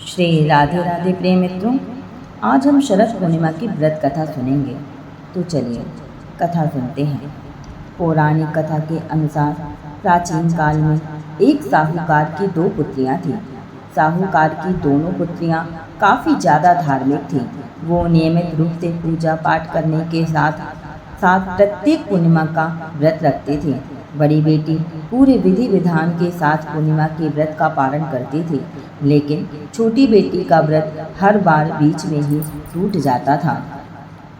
श्री राधे राधे प्रिय मित्रों, आज हम शरद पूर्णिमा की व्रत कथा सुनेंगे। तो चलिए कथा सुनते हैं। पौराणिक कथा के अनुसार प्राचीन काल में एक साहूकार की दो पुत्रियां थीं। साहूकार की दोनों पुत्रियां काफ़ी ज़्यादा धार्मिक थीं। वो नियमित रूप से पूजा पाठ करने के साथ साथ प्रत्येक पूर्णिमा का व्रत रखते थे। बड़ी बेटी पूरे विधि विधान के साथ पूर्णिमा के व्रत का पालन करती थी, लेकिन छोटी बेटी का व्रत हर बार बीच में ही टूट जाता था।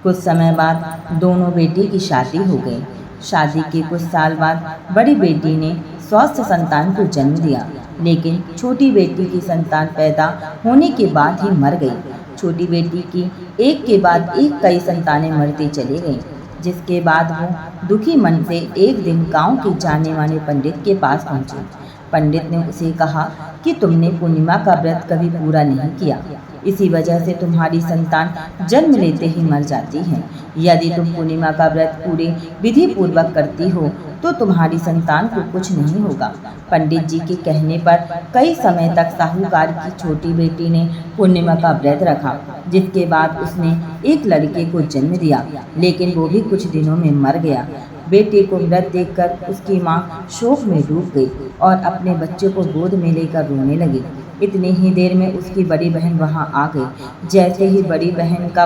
कुछ समय बाद दोनों बेटी की शादी हो गई। शादी के कुछ साल बाद बड़ी बेटी ने स्वस्थ संतान को जन्म दिया, लेकिन छोटी बेटी की संतान पैदा होने के बाद ही मर गई। छोटी बेटी की एक के बाद एक कई संतानें मरती चली गईं, जिसके बाद वो दुखी मन से एक दिन गांव के जाने माने पंडित के पास पहुंची। पंडित ने उसे कहा कि तुमने पूर्णिमा का व्रत कभी पूरा नहीं किया, इसी वजह से तुम्हारी संतान जन्म लेते ही मर जाती है। यदि तुम पूर्णिमा का व्रत पूरे विधि पूर्वक करती हो तो तुम्हारी संतान को कुछ नहीं होगा। पंडित जी के कहने पर कई समय तक साहूकार की छोटी बेटी ने पूर्णिमा का व्रत रखा, जिसके बाद उसने एक लड़के को जन्म दिया, लेकिन वो भी कुछ दिनों में मर गया। बेटे को व्रत देखकर उसकी माँ शोक में डूब गई और अपने बच्चे को गोद में लेकर रोने लगी। इतनी ही देर में उसकी बड़ी बहन वहां आ गई। जैसे ही बड़ी बहन का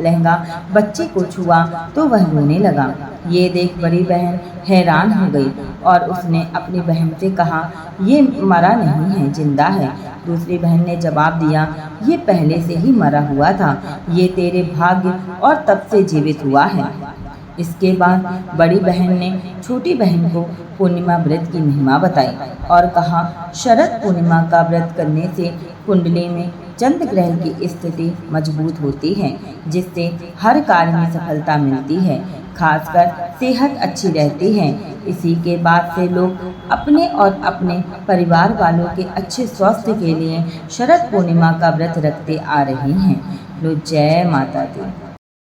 लहंगा बच्चे को छुआ तो वह रोने लगा। ये देख बड़ी बहन हैरान हो गई और उसने अपनी बहन से कहा, ये मरा नहीं है, जिंदा है। दूसरी बहन ने जवाब दिया, ये पहले से ही मरा हुआ था, ये तेरे भाग्य और तब से जीवित हुआ है। इसके बाद बड़ी बहन ने छोटी बहन को पूर्णिमा व्रत की महिमा बताई और कहा, शरद पूर्णिमा का व्रत करने से कुंडली में चंद्र ग्रह की स्थिति मजबूत होती है, जिससे हर कार्य में सफलता मिलती है, खासकर सेहत अच्छी रहती है। इसी के बाद से लोग अपने और अपने परिवार वालों के अच्छे स्वास्थ्य के लिए शरद पूर्णिमा का व्रत रखते आ रहे हैं। लो जय माता दी।